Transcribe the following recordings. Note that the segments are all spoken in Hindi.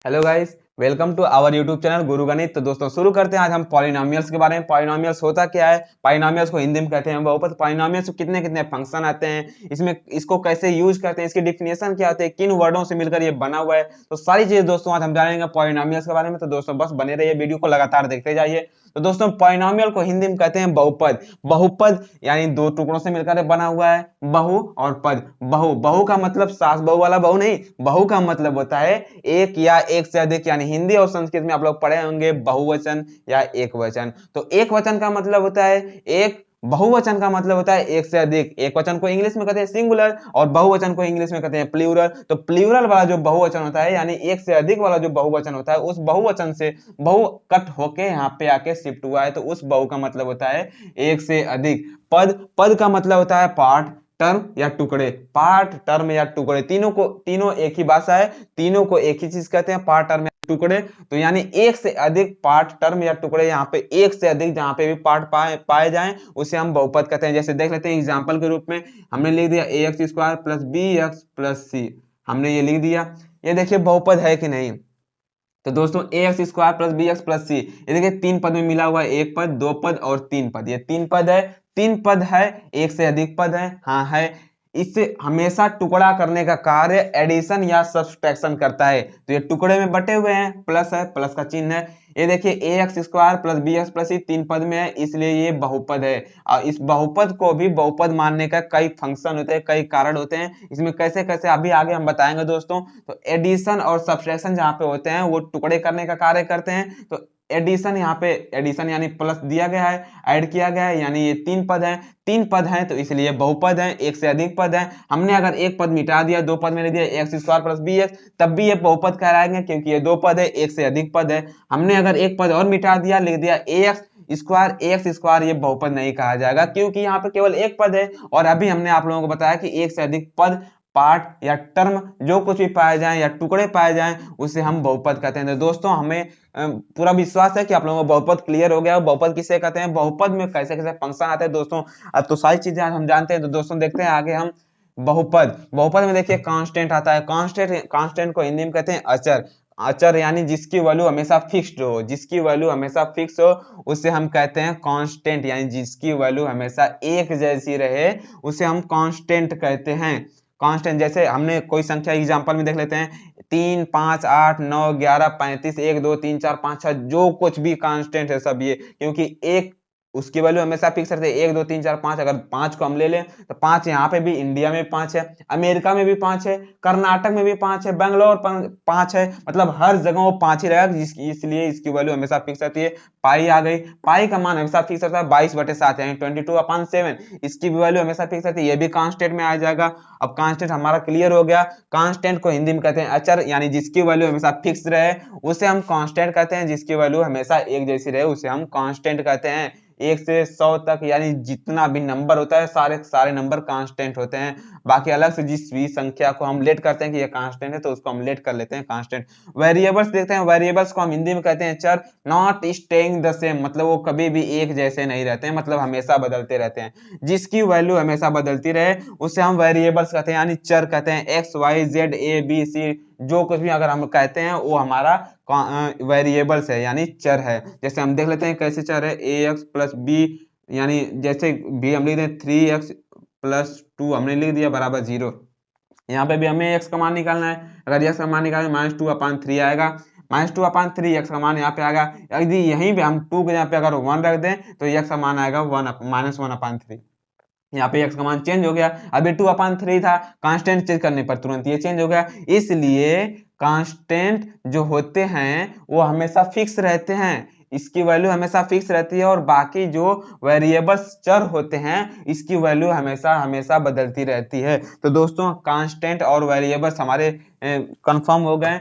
Hello guys, welcome to our YouTube channel Guru Ganit. तो दोस्तों शुरू करते हैं आज हम पॉलिनोमियल्स के बारे में। पॉलिनोमियल्स होता क्या है, पॉलिनोमियल्स को हिंदी में कहते हैं बहुपद। पॉलिनोमियल्स को कितने कितने फंक्शन आते हैं, इसमें इसको कैसे यूज करते हैं, इसकी डिफिनेशन क्या होती है, किन वर्डों से मिलकर ये बना हुआ है, तो सारी चीजें दोस्तों आज हम जानेंगे पॉलिनोमियल्स के बारे में। तो दोस्तों बस बने रहिए, वीडियो को लगातार देखते जाइए। तो दोस्तों पॉलिनोमियल को हिंदी में कहते हैं बहुपद। बहुपद यानी दो टुकड़ों से मिलकर बना हुआ है, बहु और पद। बहु बहु का मतलब सास बहु वाला बहु नहीं, बहु का मतलब होता है एक या एक से अधिक, यानी हिंदी और संस्कृत में आप लोग पढ़े होंगे बहुवचन या एक वचन। तो एक वचन का मतलब होता है एक, बहुवचन का मतलब होता है एक से अधिक। एक वचन को इंग्लिश में कहते हैं सिंगुलर और बहुवचन को इंग्लिश में कहते हैं प्लूरल। तो प्लूरल वाला जो बहुवचन होता है यानी एक से अधिक वाला जो बहुवचन होता है, उस बहुवचन से बहु कट होके यहाँ पे आके शिफ्ट हुआ है, तो उस बहु का मतलब होता है एक से अधिक। पद, पद का मतलब होता है पार्ट, टर्म या टुकड़े। पार्ट, टर्म या टुकड़े, तीनों एक ही भाषा है, तीनों को एक ही चीज कहते हैं, पार्ट, टर्म या टुकड़े। तो यानी एक से अधिक पार्ट, टर्म या टुकड़े, यहाँ पे एक से अधिक जहां पे भी पार्ट पाए जाएं उसे हम बहुपद कहते हैं। जैसे देख लेते हैं एग्जांपल के रूप में, हमने लिख दिया ax square plus B X plus C, हमने ये लिख दिया। ये देखिए बहुपद है कि नहीं। तो दोस्तों ax square plus B X plus C, ये देखिए तीन पद में मिला हुआ है, एक पद, दो पद और तीन पद। ये तीन पद है, तीन पद है, एक से अधिक पद है, हाँ है। इससे हमेशा टुकड़ा करने का कार्य एडिशन या सब्सट्रैक्शन करता है। तो ये टुकड़े में बटे हुए हैं, प्लस है, प्लस का चिन्ह है। ये देखिए ax square plus B X plus C तीन पद में है, इसलिए ये बहुपद है। और इस बहुपद को भी बहुपद मानने का कई फंक्शन होते हैं, कई कारण होते हैं। इसमें कैसे कैसे अभी आगे हम बताएंगे दोस्तों। तो एडिशन और सब्सट्रैक्शन जहाँ पे होते हैं वो टुकड़े करने का कार्य करते हैं। तो एडिशन, यहाँ पे एडिशन यानी प्लस दिया गया है, ऐड किया गया है, यानी ये तीन पद हैं। तीन पद हैं तो इसलिए बहुपद है, एक से अधिक पद है। हमने अगर एक पद मिटा दिया, दो पद में लिख दिया x square plus B x, तब भी ये बहुपद कहलाएंगे क्योंकि ये दो पद है, एक से अधिक पद है। हमने अगर एक पद और मिटा दिया, लिख दिया एक्स स्क्वायर, ये बहुपद नहीं कहा जाएगा क्योंकि यहाँ पे केवल एक पद है। और अभी हमने आप लोगों को बताया कि एक से अधिक पद, पार्ट या टर्म जो कुछ भी पाए जाएं या टुकड़े पाए जाएं उसे हम बहुपद कहते हैं। तो दोस्तों हमें पूरा विश्वास है कि आप लोगों को बहुपद क्लियर हो गया। बहुपद किसे कहते हैं, बहुपद में कैसे कैसे फंक्शन आते हैं दोस्तों, अब तो सारी चीजें हम जानते हैं। तो दोस्तों देखते हैं आगे हम बहुपद। बहुपद में देखिए कांस्टेंट आता है। कांस्टेंट को हिंदी में कहते हैं अचर। अचर यानी जिसकी वैल्यू हमेशा फिक्स्ड हो, जिसकी वैल्यू हमेशा फिक्स हो उसे हम कहते हैं कांस्टेंट, यानी जिसकी वैल्यू हमेशा एक जैसी रहे उसे हम कांस्टेंट कहते हैं। कांस्टेंट जैसे हमने कोई संख्या एग्जांपल में देख लेते हैं, 3 5 8 9 11 35 1 2 3 4 5 6, जो कुछ भी कांस्टेंट है सब ये, क्योंकि एक उसकी वैल्यू हमेशा फिक्स रहती है, 1 2 3 4 5। अगर 5 को हम ले लें तो 5 यहाँ पे भी, इंडिया में 5 है, अमेरिका में भी 5 है, कर्नाटक में भी 5 है, बैंगलोर 5 है, मतलब हर जगह वो 5 ही रहेगा, इसलिए इसकी वैल्यू हमेशा फिक्स रहती है। पाई आ गई, पाई का मान हमेशा फिक्स रहता है 22/7 यानी 22/7, इसकी भी वैल्यू हमेशा फिक्स रहती है, ये भी कांस्टेंट में आ जाएगा। अब कांस्टेंट हमारा क्लियर हो गया। कांस्टेंट को हिंदी में कहते हैं अचर, यानी जिसकी वैल्यू हमेशा फिक्स रहे उसे हम कांस्टेंट कहते हैं, जिसकी वैल्यू हमेशा एक जैसी रहे उसे हम कांस्टेंट कहते हैं। 1 से 100 तक यानी जितना भी नंबर होता है सारे सारे नंबर कांस्टेंट होते हैं। बाकी अलग से जिस भी संख्या को हम लेट करते हैं कि ये कांस्टेंट है तो उसको हम लेट कर लेते हैं कांस्टेंट। वेरिएबल्स देखते हैं। वेरिएबल्स को हम हिंदी में कहते हैं चर। नॉट स्टेइंग द सेम, मतलब वो कभी भी एक जैसे नहीं रहते हैं, मतलब हमेशा बदलते रहते हैं। जिसकी वैल्यू हमेशा बदलती रहे उसे हम वेरिएबल्स कहते हैं, यानी चर कहते हैं। X y z a b c जो कुछ भी अगर हम कहते हैं वो हमारा वेरिएबल्स है, यानी चर है। जैसे हम देख लेते हैं कैसे चर है, ए एक्स प्लस बी, यानी जैसे बी हम लिख दें 3x प्लस 2 हमने लिख दिया बराबर 0। यहाँ पे भी हमें x का मान निकालना है। अगर x का मान निकालें -2/3 आएगा, -2/3 x का मान यहाँ पे आएगा। यदि यहीं पे हम 2 के यहाँ पे अगर 1 रख दें तो x का मान आएगा -1/3। यहाँ पे x का मान चेंज हो गया, अभी 2/3 था, कांस्टेंट चेंज करने पर तुरंत ये चेंज हो गया। इसलिए कांस्टेंट जो होते हैं वो हमेशा फिक्स रहते हैं, इसकी वैल्यू हमेशा फिक्स रहती है, और बाकी जो वेरिएबल्स चर होते हैं इसकी वैल्यू हमेशा हमेशा बदलती रहती है। तो दोस्तों कांस्टेंट और वेरिएबल्स हमारे कंफर्म हो गए।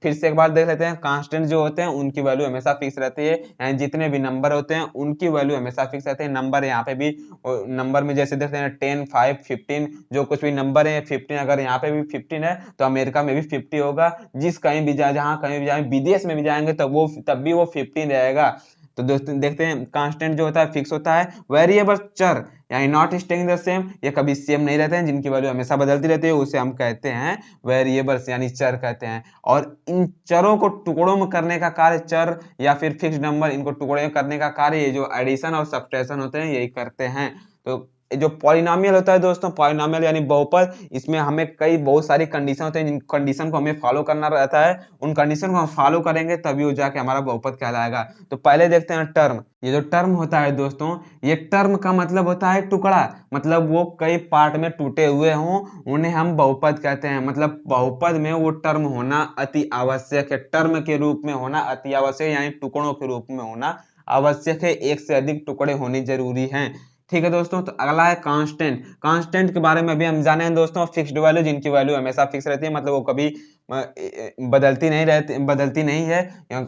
फिर से एक बार देख लेते हैं। कांस्टेंट जो होते हैं उनकी वैल्यू हमेशा फिक्स रहती है, यानी जितने भी नंबर होते हैं उनकी वैल्यू हमेशा फिक्स रहती है। नंबर यहाँ पे भी, नंबर में जैसे देखते हैं 10 5 15, जो कुछ भी नंबर है 15, अगर यहाँ पे भी 15 है तो अमेरिका में भी 50 होगा। जिस कहीं भी जाए, जहां कहीं भी जाए, विदेश में भी जाएंगे तब भी वो 15 रहेगा। तो दोस्तों देखते हैं कांस्टेंट जो होता है फिक्स होता है। वेरिएबल चर यानी नॉट स्टेइंग द सेम, ये कभी सेम नहीं रहते हैं, जिनकी वैल्यू हमेशा बदलती रहती है, उसे हम कहते हैं वेरिएबल्स यानी चर कहते हैं। और इन चरों को टुकड़ों में करने का कार्य, चर या फिर फिक्स नंबर, इनको टुकड़े में करने का कार्य ये जो एडिशन और सब्ट्रैक्शन होते हैं यही करते हैं। तो जो पॉलिनोमियल होता है दोस्तों, पॉलिनोमियल यानी बहुपद, इसमें हमें कई बहुत सारी कंडीशन होते हैं, जिन कंडीशन को हमें फॉलो करना रहता है, उन कंडीशन को हम फॉलो करेंगे तभी वो जाके हमारा बहुपद कहलाएगा। तो पहले देखते हैं टर्म। ये जो टर्म होता है दोस्तों, ये टर्म का मतलब होता है टुकड़ा, मतलब वो कई पार्ट में टूटे हुए हों, उन्हें हम बहुपद कहते हैं। मतलब बहुपद में वो टर्म होना अति आवश्यक है, टर्म के रूप में होना अति आवश्यक है, यानी टुकड़ों के रूप में होना आवश्यक है, एक से अधिक टुकड़े होने जरूरी हैं। ठीक है दोस्तों, तो अगला है कांस्टेंट। कांस्टेंट के बारे में भी हम जाने हैं दोस्तों, फिक्स्ड वैल्यू, जिनकी वैल्यू हमेशा फिक्स रहती है, मतलब वो कभी बदलती नहीं है,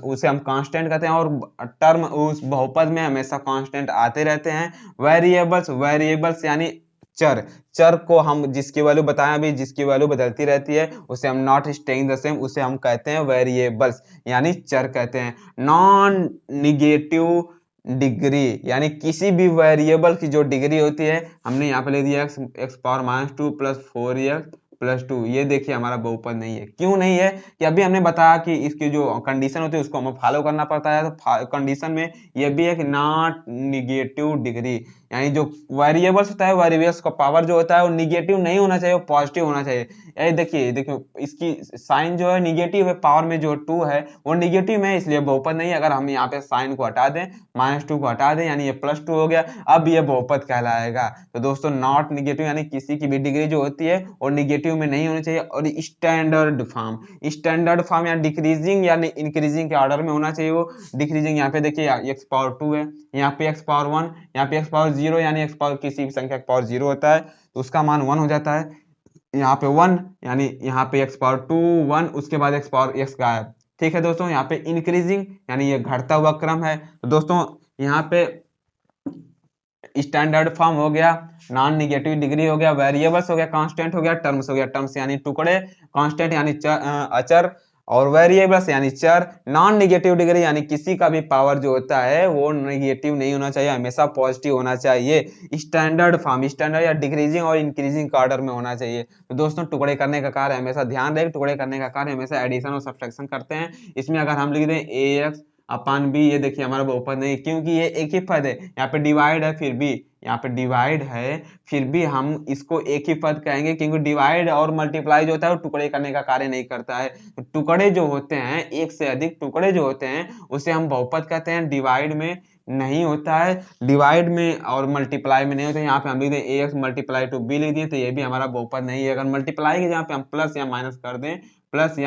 उसे हम कांस्टेंट कहते हैं। और टर्म उस बहुपद में हमेशा कांस्टेंट आते रहते हैं। वेरिएबल्स यानी चर, चर को हम जिसकी वैल्यू बताएं अभी, जिसकी वैल्यू बदलती रहती है, उसे हम नॉट स्टेइंग द सेम, उसे हम कहते हैं वेरिएबल्स यानी चर कहते हैं। नॉन निगेटिव डिग्री, यानी किसी भी वेरिएबल की जो डिग्री होती है, हमने यहाँ पे ले दिया एक्स पावर -2 + 4x+2, ये देखिए हमारा बहुपद नहीं है। क्यों नहीं है कि अभी हमने बताया कि इसकी जो कंडीशन होती है उसको हमें फॉलो करना पड़ता है। तो कंडीशन में ये भी है कि नॉट निगेटिव डिग्री, यानी जो वेरिएबल्स होता है, वेरिएबल्स का पावर जो होता है वो निगेटिव नहीं होना चाहिए, वो पॉजिटिव होना चाहिए। ये देखिए इसकी साइन जो है निगेटिव है, पावर में जो 2 है वो निगेटिव में है, इसलिए बहुपद नहीं है। अगर हम यहाँ पे साइन को हटा दें, -2 को हटा दें, यानी ये +2 हो गया, अब ये बहुपद कहलाएगा। तो दोस्तों नॉट निगेटिव यानी किसी की भी डिग्री जो होती है वो निगेटिव में नहीं होनी चाहिए। और स्टैंडर्ड फॉर्म या डिक्रीजिंग यानी इंक्रीजिंग के ऑर्डर में होना चाहिए। वो डिक्रीजिंग, यहाँ पे देखिए x⁻2 है, यहाँ पे x⁻1, यहाँ पे x⁻0, यानी x पावर किसी भी संख्या का पावर 0 होता है तो उसका मान 1 हो जाता है। यहाँ पे 1 यानी यहाँ पे x⁻2 1, उसके बाद x गायब। ठीक है दोस्तों, यहाँ पे इंक्रीजिंग यानी ये घटता हुआ क्रम है। तो दोस्तों यहाँ पे स्टैंडर्ड फॉर्म हो गया, नॉन निगेटिव डिग्री हो गया, वेरिएबल्स हो गया, कांस्टेंट हो गया, टर्म्स हो गया, टर्म्स यानी टुकड़े, कांस्टेंट यानी अचर, और वेरिएबल्स यानी चर। नॉन निगेटिव डिग्री यानी किसी का भी पावर जो होता है वो निगेटिव नहीं होना चाहिए, हमेशा पॉजिटिव होना चाहिए। स्टैंडर्ड फॉर्म, स्टैंडर्ड या डिक्रीजिंग और इंक्रीजिंग का ऑर्डर में होना चाहिए। तो दोस्तों टुकड़े करने का कार्य हमेशा ध्यान रखें, टुकड़े करने का कार्य हमेशा एडिशन और सब्ट्रैक्शन करते हैं। इसमें अगर हम लिख दें ax/b, ये देखिए हमारा बहुपद नहीं, क्योंकि ये एक ही पद है। यहाँ पे डिवाइड है फिर भी, यहाँ पे डिवाइड है फिर भी हम इसको एक ही पद कहेंगे, क्योंकि डिवाइड और मल्टीप्लाई जो होता है वो टुकड़े करने का कार्य नहीं करता है। तो टुकड़े जो होते हैं, एक से अधिक टुकड़े जो होते हैं उसे हम बहुपद कहते हैं। डिवाइड में नहीं होता है, डिवाइड में और मल्टीप्लाई में नहीं होता है। यहाँ पे हम लिख दें ax/b लिख दिए तो ये भी हमारा बहुपद नहीं है। अगर मल्टीप्लाई के जहाँ पे हम प्लस या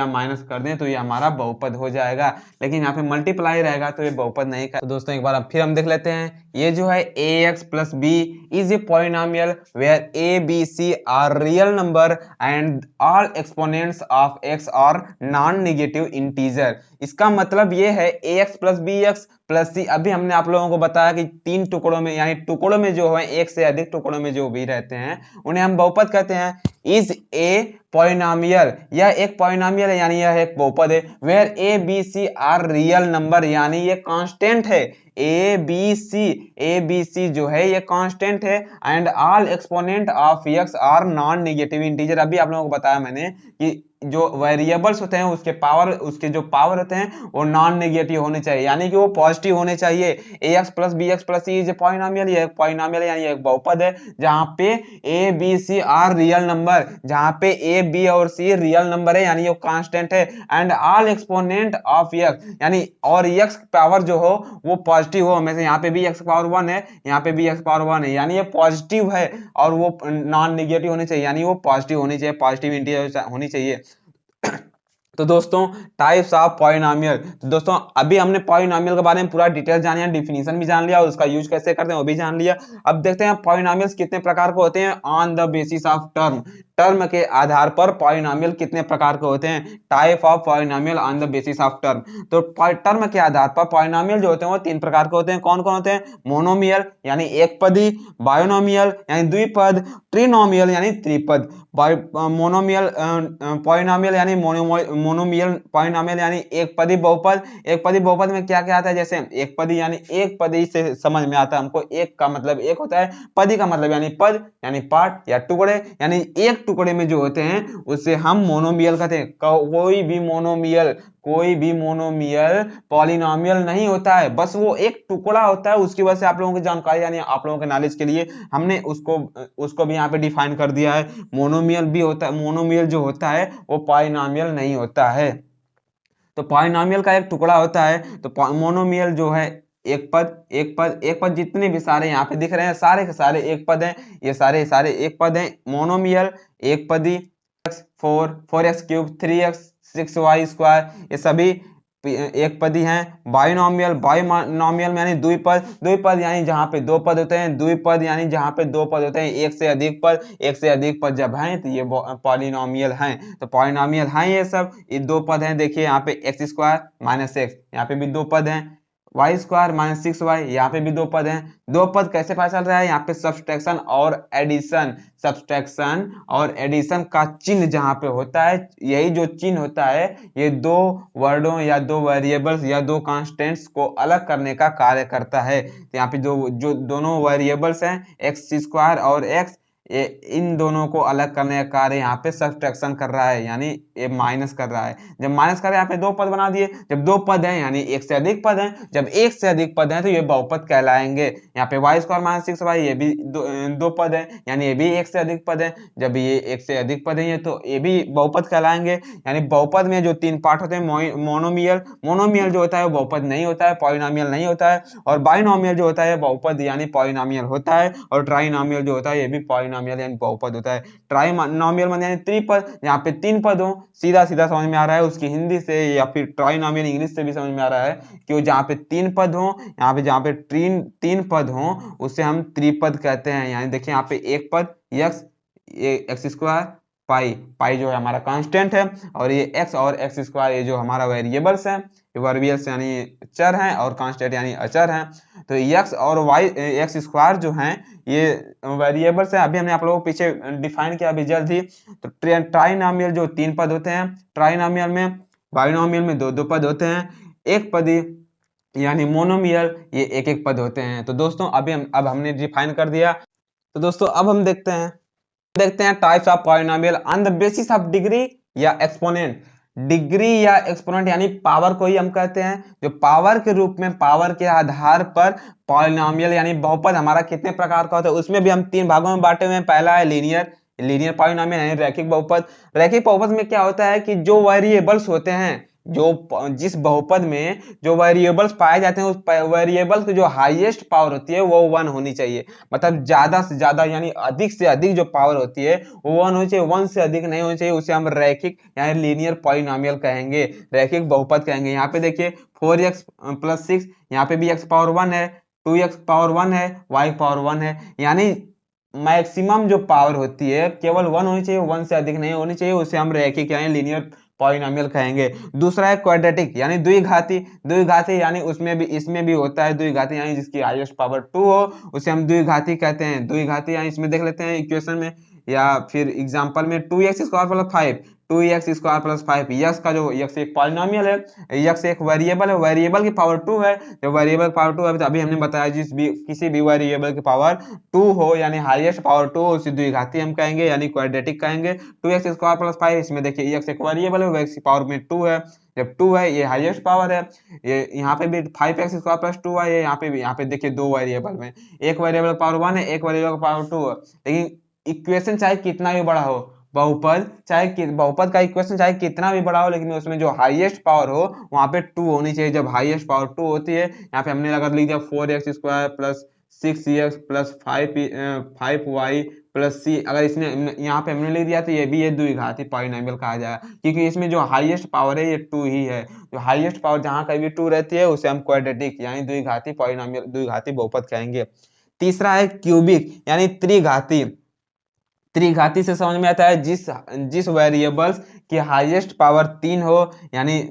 माइनस कर दें तो ये हमारा बहुपद हो जाएगा, लेकिन यहाँ पे मल्टीप्लाई रहेगा तो ये बहुपद नहीं का। तो दोस्तों एक बार अब फिर हम देख लेते हैं, ये जो है ax+b is a polynomial where a b c are real number and all exponents of x are non negative integer. इसका मतलब ये है ax+bx+c। अभी हमने आप लोगों को बताया कि 3 टुकड़ों में, यानी टुकड़ों में जो है एक से अधिक टुकड़ों में जो भी रहते हैं उन्हें हम बहुपद कहते हैं। इज ए पॉलिनोमियल, यह एक पॉलिनोमियल है, यानी यह एक बहुपद है। Where a b c are real number, यानी ये कांस्टेंट है। ए बी सी जो है ये कांस्टेंट है। And all exponent of x are non negative integer. अभी आप लोगों को बताया मैंने कि जो वेरिएबल्स होते हैं उसके जो पावर होते हैं वो नॉन नेगेटिव होने चाहिए, यानी कि वो पॉजिटिव होने चाहिए। ax+bx+c इज ए पॉलिनोमियल, ये पॉलिनोमियल यानी एक बहुपद है जहां पे a b c are real number, जहां पे ए बी और सी रियल नंबर है, यानी ये कांस्टेंट है। And all exponent of x, यानी और एक्स पावर जो हो वो पॉजिटिव हो हमेशा। यहाँ पे भी एक्स पावर 1 है, यहाँ पे भी एक्स पावर 1 है, यानी ये पॉजिटिव है और वो नॉन नेगेटिव होने चाहिए, यानी वो पॉजिटिव होनी चाहिए, पॉजिटिव इंटीजर होनी चाहिए। तो दोस्तों टाइप्स ऑफ पॉलिनोमियल, तो दोस्तों अभी हमने पॉलिनोमियल के बारे में पूरा डिटेल जान लिया, डिफिनीशन भी जान लिया और उसका यूज कैसे करते हैं वो भी जान लिया। अब देखते हैं पॉलिनोमियल्स कितने प्रकार के होते हैं on the basis of term. Term के आधार पर पॉलिनोमियल कितने प्रकार के होते हैं, type of polynomial on the basis of term. तो टर्म के आधार पर पॉलिनोमियल जो होते हैं वो 3 प्रकार के होते हैं। कौन कौन होते हैं, मोनोमियल यानी एक पदी, बायोनोमियल यानी द्विपद, ट्रिनोमियल यानी त्रिपद। मोनोमियल पॉलिनोमियल यानी मोनोमियल पॉलिनोमियल यानी एक पदी बहुपद। एक पदी बहुपद में क्या क्या आता है, जैसे एक पदी यानी एक पदी से समझ में आता है हमको, एक का मतलब एक होता है, पदी का मतलब यानी पद यानी पार्ट या टुकड़े, यानी एक टुकड़े में जो होते हैं उससे हम मोनोमियल कहते हैं। कोई भी मोनोमियल पॉलिनोमियल नहीं होता है, बस वो एक टुकड़ा होता है। उसकी वजह से आप लोगों की जानकारी यानी आप लोगों के नॉलेज के लिए हमने उसको भी यहाँ पे डिफाइन कर दिया है। मोनोमियल भी होता है, मोनोमियल जो होता है वो पॉलिनोमियल नहीं होता है। तो पॉलिनोमियल का एक टुकड़ा होता है। तो मोनोमियल जो है एक पद एक पद एक पद, जितने भी सारे यहाँ पे दिख रहे हैं सारे के सारे एक पद हैं, ये सारे सारे एक पद हैं। मोनोमियल एक पदी, four x cube, 3x 6y square, ये सभी एक पदी हैं। बाइनोमियल बाइनोमियल यानी द्विपद, द्विपद यानी जहाँ पे दो पद होते हैं, द्विपद यानी जहाँ पे दो पद होते हैं, एक से अधिक पद, एक से अधिक पद जब हैं तो ये पॉलिनोमियल हैं। तो पॉलिनोमियल हैं ये सब, ये दो पद हैं। देखिए यहाँ पे एक्स स्क्वायर माइनस एक्स, यहाँ पे भी दो पद हैं। वाई स्क्वायर माइनस 6y, यहाँ पे भी दो पद हैं। दो पद कैसे पता चल रहा है, यहाँ पे सब्सट्रैक्शन और एडिशन, सब्सट्रैक्शन और एडिशन का चिन्ह जहाँ पे होता है, यही जो चिन्ह होता है ये दो वर्डों या दो वेरिएबल्स या दो कांस्टेंट्स को अलग करने का कार्य करता है। तो यहाँ पे जो दोनों वेरिएबल्स हैं एक्स स्क्वायर और एक्स, ये इन दोनों को अलग करने का कार्य यहाँ पे सब्सट्रैक्शन कर रहा है, यानी ये माइनस कर रहा है। जब माइनस कर रहा है यहाँ पे दो पद बना दिए, जब दो पद हैं यानी एक से अधिक पद हैं, जब एक से अधिक पद हैं तो ये बहुपद कहलाएंगे। यहाँ पे वाई स्क्वायर माइनस 6y, ये भी दो पद है यानी ये भी एक से अधिक पद है। जब ये एक से अधिक पद है तो ये भी बहुपद कहलाएंगे। यानी बहुपद में जो तीन पार्ट होते हैं, मोनोमियल, मोनोमियल जो होता है वो बहुपद नहीं होता है, पॉलिनोमियल नहीं होता है। और बाइनोमियल जो होता है बहुपद यानी पॉलिनोमियल होता है। और ट्राइनोमियल जो होता है ये भी पॉलिनोमियल यानी बहुपद होता है। ट्राइनोमियल यानी त्रिपद, यहाँ पे तीन पद हो, सीधा सीधा समझ में आ रहा है उसकी हिंदी से, या फिर ट्राइनोमियल इंग्लिश से भी समझ में आ रहा है कि जहाँ पे तीन पद हो, यहाँ पे जहाँ पे तीन पद हो उसे हम त्रिपद कहते हैं। यानी देखिए यहाँ पे एक पद एक्स स्क्वायर, पाई जो है हमारा कांस्टेंट है, और ये एक्स और एक्स स्क्वायर ये जो हमारा वेरिएबल्स हैं, वेरिएबल्स यानी चर हैं, और कांस्टेंट यानी अचर हैं। तो एक्स और वाई एक्स स्क्वायर जो हैं ये वेरिएबल्स हैं, अभी हमने आप लोगों को पीछे डिफाइन किया अभी जल्द ही। तो ट्राइनोमियल जो तीन पद होते हैं, ट्राइनोमियल में, बाइनोमियल में दो दो पद होते हैं, एक पदी यानी मोनोमियल ये एक एक पद होते हैं। तो दोस्तों अब हमने डिफाइन कर दिया। तो दोस्तों अब हम देखते हैं types of polynomial on the basis of degree या एक्सपोनेंट। डिग्री या एक्सपोनेंट यानी पावर को ही हम कहते हैं, जो पावर के रूप में, पावर के आधार पर पॉलिनोमियल यानी बहुपद हमारा कितने प्रकार का होता है, उसमें भी हम तीन भागों में बांटे हुए हैं। पहला है लीनियर पॉलिनोमियल यानी रैखिक बहुपद। रैखिक बहुपद में क्या होता है कि जो वेरिएबल्स होते हैं, जिस बहुपद में जो वेरिएबल्स पाए जाते हैं, उस वेरिएबल्स की जो हाईएस्ट पावर होती है वो 1 होनी चाहिए। मतलब ज्यादा से ज्यादा यानी अधिक से अधिक जो पावर होती है वो 1 होनी चाहिए, 1 से अधिक नहीं होनी चाहिए। उसे हम रैखिक यानी लीनियर पॉलिनोमियल कहेंगे, रैखिक बहुपद कहेंगे। यहाँ पे देखिए 4x + 6, यहाँ पे भी x पावर 1 है, 2x पावर 1 है, y पावर 1 है। यानी मैक्सिमम जो पावर होती है केवल 1 होनी चाहिए, 1 से अधिक नहीं होनी चाहिए। उसे हम रैखिक यानी लीनियर पॉलिनोमियल कहेंगे। दूसरा है क्वाड्रेटिक यानी द्विघाती यानी इसमें भी होता है द्विघाती, यानी जिसकी हाईएस्ट पावर 2 हो उसे हम द्विघाती कहते हैं। द्विघाती यानी इसमें देख लेते हैं इक्वेशन में या फिर एग्जांपल में, 2x square + 5, 2x square + 5, x का जो यक्स एक पॉलिनोमियल है, यक्स एक वेरिएबल है, वेरिएबल की पावर 2 है। जब वेरिएबल पावर 2 है तो अभी हमने बताया किसी भी वेरिएबल की पावर 2 हो यानी हाईएस्ट पावर 2 हो उसे द्विघाती हम कहेंगे यानी क्वाड्रेटिक कहेंगे। 2x स्क्वायर + 5, इसमें देखिए यक्स एक वेरिएबल है, x की पावर में 2 है, जब 2 है ये हाईएस्ट पावर है। ये यहाँ पे भी 5x स्क्वायर + 2y है, यहाँ पे देखिए दो वेरिएबल में, एक वेरिएबल पावर 1 है, एक वेरिएबल पावर 2 है। लेकिन इक्वेशन चाहे कितना भी बड़ा हो, बहुपद का इक्वेशन चाहे कितना भी बड़ा हो, लेकिन उसमें जो हाईएस्ट पावर हो वहां पे 2 होनी चाहिए। जब हाईएस्ट पावर 2 होती है, यहाँ पे हमने लगा लिख दिया 4x square + 6x + 5y + c। अगर इसने यहाँ पे हमने लिख दिया तो ये भी ये द्विघाती पॉलिनोमियल कहा जाएगा, क्योंकि इसमें जो हाईएस्ट पावर है ये 2 ही है। जो हाईएस्ट पावर जहाँ कहीं भी 2 रहती है उसे हम क्वाड्रेटिक यानी द्विघाती पॉलिनोमियल, द्विघाती बहुपद कहेंगे। तीसरा है क्यूबिक यानी त्रिघाती त्रिघाती से समझ में आता है जिस जिस वेरिएबल्स की हाईएस्ट पावर 3 हो, यानी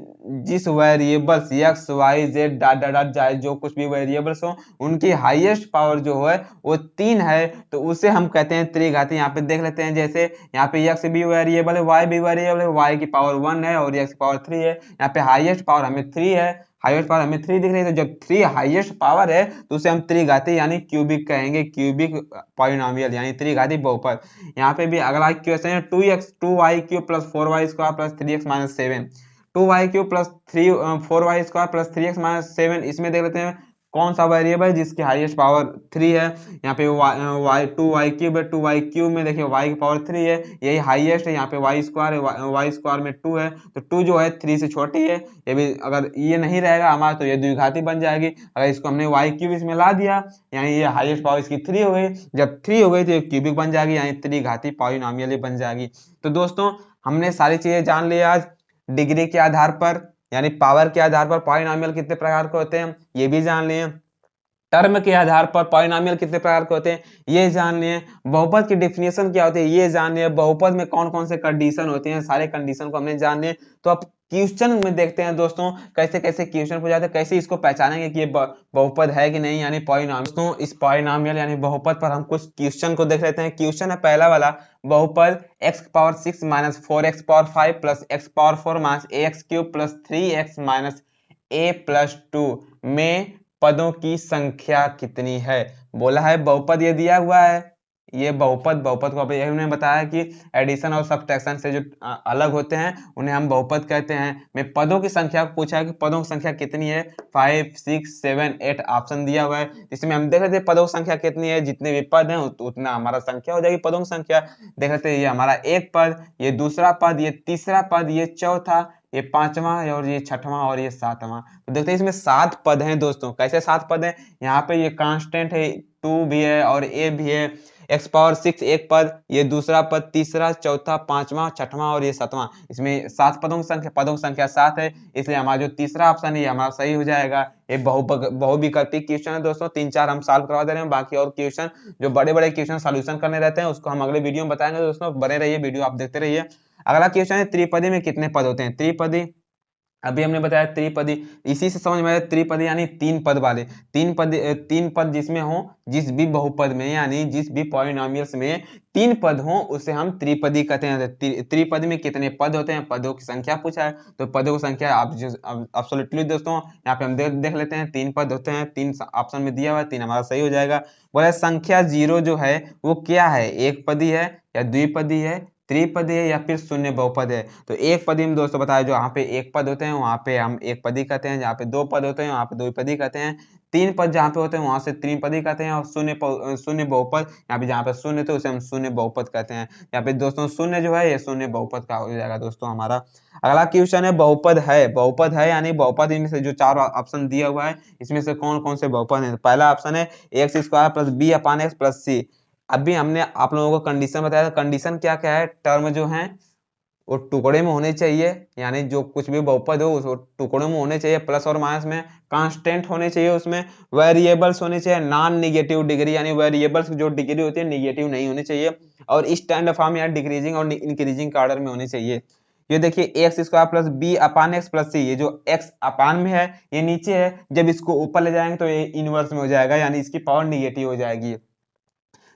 जिस variables x y z dot dot dot चाहे जो कुछ भी वेरिएबल्स हो उनकी हाईएस्ट पावर जो है वो 3 है, तो उसे हम कहते हैं त्रिघाती। यहाँ पे देख लेते हैं, जैसे यहाँ पे एक्स भी वेरिएबल है, वाई भी वेरिएबल है, वाई की पावर 1 है और एक्स की पावर 3 है। यहाँ पे हाईएस्ट पावर हमें 3 है, हाईएस्ट पावर हमें 3 दिख रही है, तो जब 3 हाईएस्ट पावर है तो उसे हम त्रिघाती यानी क्यूबिक कहेंगे, क्यूबिक पॉलिनोमियल यानी त्रिघाती बहुपद। यहाँ पे भी अगला क्वेश्चन है 2x 2y cube plus 4y square plus 3x minus 7, 2y cube plus 4y square plus 3x minus 7। इसमें देख लेते हैं कौन सा वेरिएबल है जिसकी हाईएस्ट पावर 3 है। यहाँ पे y 2y क्यूब है, 2y क्यूब में देखिए y की पावर 3 है, यही हाईएस्ट है। यहाँ पे y स्क्वायर है, y स्क्वायर में 2 है, तो 2 जो है 3 से छोटी है। ये भी अगर ये नहीं रहेगा हमारा तो ये द्विघाती बन जाएगी। अगर इसको हमने y क्यूब इसमें ला दिया यानी ये हाईएस्ट पावर इसकी 3 हो गई, जब 3 हो गई तो ये क्यूबिक बन जाएगी यानी त्रिघाती पॉलिनोमियल बन जाएगी। तो दोस्तों हमने सारी चीजें जान ली आज। डिग्री के आधार पर यानी पावर के आधार पर पॉलिनोमियल कितने प्रकार के होते हैं ये भी जान लिए, टर्म के आधार पर पॉलिनोमियल कितने प्रकार के होते हैं ये जान लिए, बहुपद की डेफिनेशन क्या होती है ये जान लिए, बहुपद में कौन कौन से कंडीशन होते हैं सारे कंडीशन को हमने जान लिए। तो अब क्वेश्चन में देखते हैं दोस्तों कैसे कैसे क्वेश्चन पूछा जाता है, कैसे इसको पहचानेंगे कि ये बहुपद है कि नहीं यानी पॉलिनोमियल। दोस्तों इस पॉलिनोमियल यानी बहुपद पर हम कुछ क्वेश्चन को देख लेते हैं। क्वेश्चन है पहला वाला, बहुपद x की power 6 minus 4x power 5 plus x power 4 minus ax cube plus 3x minus a plus 2 में पदों की संख्या कितनी है। बोला है बहुपद ये दिया हुआ है, ये बहुपद को अब यही उन्होंने बताया कि एडिशन और सब्ट्रैक्शन से जो अलग होते हैं उन्हें हम बहुपद कहते हैं। मैं पदों की संख्या को पूछा है कि पदों की संख्या कितनी है, 5 6 7 8 ऑप्शन दिया हुआ है। इसमें हम देख लेते हैं पदों की संख्या कितनी है, जितने भी पद हैं उतना हमारा संख्या हो जाएगी पदों की संख्या। देख लेते हैं ये हमारा एक पद, ये दूसरा पद, ये तीसरा पद, ये चौथा, ये पांचवा और ये छठवां और ये सातवां। तो देखते हैं इसमें 7 पद हैं दोस्तों। कैसे 7 पद हैं, यहाँ पे ये कांस्टेंट है 2 भी है और a भी है, x पावर 6 एक पद, ये दूसरा पद, तीसरा, चौथा, पांचवा, छठवां और ये सातवां। इसमें 7 पदों की संख्या 7 है, इसलिए हमारा जो तीसरा ऑप्शन है ये हमारा सही हो जाएगा। ये बहुविकल्पी क्वेश्चन है दोस्तों, 3-4 हम सॉल्व करवा दे रहे हैं, बाकी और क्वेश्चन जो बड़े बड़े क्वेश्चन सॉल्यूशन करने रहते हैं उसको हम अगले वीडियो में बताएंगे दोस्तों, बने रहिए, वीडियो आप देखते रहिए। अगला क्वेश्चन है त्रिपदी में कितने पद होते हैं। त्रिपदी अभी हमने बताया त्रिपदी, इसी से समझ में आया त्रिपदी यानी 3 पद वाले, 3 पद जिसमें हो, जिस भी बहुपद में यानी जिस भी पॉलिनोमियल्स में 3 पद हो उसे हम त्रिपदी कहते हैं। त्रिपदी में कितने पद होते हैं, पदों की संख्या पूछा है, तो पदों की संख्या एब्सोल्युटली दोस्तों यहाँ पे हम देख लेते हैं 3 पद होते हैं, 3 ऑप्शन में दिया हुआ है, 3 हमारा सही हो जाएगा। बोला संख्या 0 जो है वो क्या है, एक पदी है या द्विपदी है, त्रिपदी है या फिर शून्य बहुपद है। तो एक पदी में दोस्तों बताया जो यहाँ पे एक पद होते हैं वहां पे हम एक पदी कहते हैं, जहाँ पे 2 पद होते हैं वहां पे द्विपदी कहते हैं, 3 पद जहाँ पे होते हैं वहां से त्रिपदी कहते हैं, और शून्य बहुपद यहाँ पे जहाँ पे शून्य तो उसे हम शून्य बहुपद कहते हैं। यहाँ पे दोस्तों शून्य जो है ये शून्य बहुपद का हो जाएगा दोस्तों हमारा। अगला क्वेश्चन है बहुपद है यानी बहुपद इनमें से जो 4 ऑप्शन दिया हुआ है इसमें से कौन कौन से बहुपद है। पहला ऑप्शन है एक्स स्क्वायर प्लस बी अपान एक्स प्लस सी। अभी हमने आप लोगों को कंडीशन बताया, कंडीशन क्या क्या है, टर्म जो है वो टुकड़े में होने चाहिए, यानी जो कुछ भी बहुपद हो उस टुकड़ों में होने चाहिए, प्लस और माइनस में, कांस्टेंट होने चाहिए, उसमें वेरिएबल्स होने चाहिए, नॉन निगेटिव डिग्री यानी वेरिएबल्स की जो डिग्री होती है निगेटिव नहीं होनी चाहिए, और स्टैंडर्ड फॉर्म या डिक्रीजिंग और इंक्रीजिंग के ऑर्डर में होनी चाहिए। ये देखिए एक्स स्क्वायर प्लस बी अपान एक्स प्लस सी, ये जो एक्स अपान में है ये नीचे है, जब इसको ऊपर ले जाएंगे तो ये इनवर्स में हो जाएगा यानी इसकी पावर निगेटिव हो जाएगी।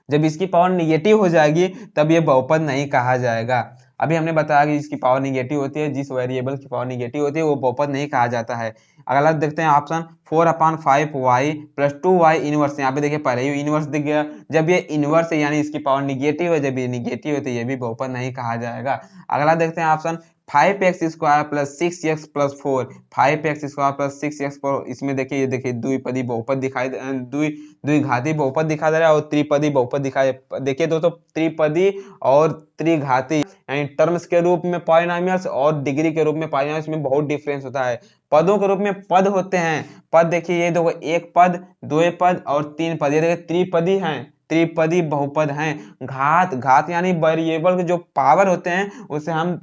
जब इसकी पावर निगेटिव हो जाएगी तब ये बहुपद नहीं कहा जाएगा। अभी हमने बताया कि इसकी पावर निगेटिव होती है, जिस वेरिएबल की पावर निगेटिव होती है वो बहुपद नहीं कहा जाता है। अगला देखते हैं option 4/5y plus 2y inverse. यहाँ पे देखिए पहले ही इनवर्स दिख गया, जब ये इनवर्स है यानी इसकी पावर निगेटिव है, जब ये निगेटिव है तो ये भी बहुपद नहीं कहा जाएगा। अगला देखते हैं option 5x square plus 6x plus 4, 5x square plus 6x, इसमें देखिए ये देखिए द्विपदी बहुपद दिखाई द्विघाती बहुपद दिखा दे रहा है और त्रिपदी बहुपद दिखाई। देखिए दोस्तों त्रिपदी और त्रिघाती यानी टर्म्स के रूप में पॉलिनोमियल्स और डिग्री के रूप में पॉलिनोमियल्स में बहुत डिफरेंस होता है। पदों के रूप में पद होते हैं, पद देखिए ये देखो एक पद, 2 पद और 3 पद, ये देखिए त्रिपदी हैं, त्रिपदी बहुपद हैं। घात, घात यानी वेरिएबल के जो पावर होते हैं उसे हम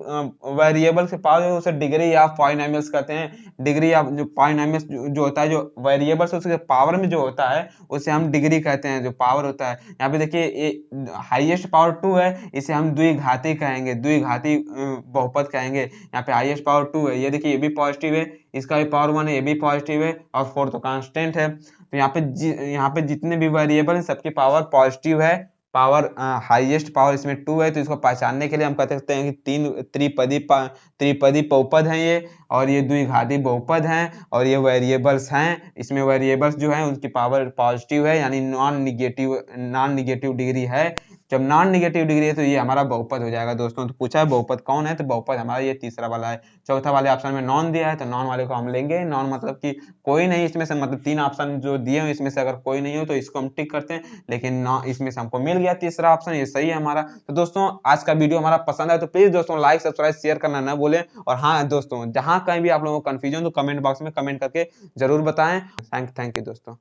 वेरिएबल से पावर उसे डिग्री ऑफ पॉलिनोमियल्स कहते हैं। डिग्री ऑफ जो पॉलिनोमियल्स जो होता है, जो वेरिएबल्स उसके पावर में जो होता है उसे हम डिग्री कहते हैं, जो पावर होता है। यहाँ पे देखिए ये हाईएस्ट पावर 2 है, इसे हम द्विघाती कहेंगे, द्विघाती बहुपद कहेंगे। यहाँ पे हाईएस्ट पावर 2 है, ये देखिए ये भी पॉजिटिव है, इसका भी पावर 1 है, ये भी पॉजिटिव है और 4 तो कांस्टेंट है। तो यहाँ पे जितने भी वेरिएबल हैं सबकी पावर पॉजिटिव है। पावर हाईएस्ट पावर इसमें 2 है, तो इसको पहचानने के लिए हम कह सकते हैं कि तीन त्रिपदी बहुपद हैं ये, और ये द्विघाती बहुपद हैं, और ये वेरिएबल्स हैं। इसमें वेरिएबल्स जो हैं उनकी पावर पॉजिटिव है, यानी नॉन निगेटिव डिग्री है। जब नॉन निगेटिव डिग्री है तो ये हमारा बहुपद हो जाएगा दोस्तों। तो पूछा है बहुपद कौन है, तो बहुपद हमारा ये तीसरा वाला है। चौथा वाले ऑप्शन में नॉन दिया है, तो नॉन वाले को हम लेंगे। नॉन मतलब कि कोई नहीं इसमें से, मतलब 3 ऑप्शन जो दिए हैं इसमें से अगर कोई नहीं हो तो इसको हम टिक करते हैं, लेकिन इसमें से हमको मिल गया तीसरा ऑप्शन, ये सही है हमारा। तो दोस्तों आज का वीडियो हमारा पसंद है तो प्लीज दोस्तों लाइक सब्सक्राइब शेयर करना ना भूलें। और हाँ दोस्तों, जहां कहीं भी आप लोगों को कंफ्यूजन तो कमेंट बॉक्स में कमेंट करके जरूर बताएं। थैंक यू दोस्तों।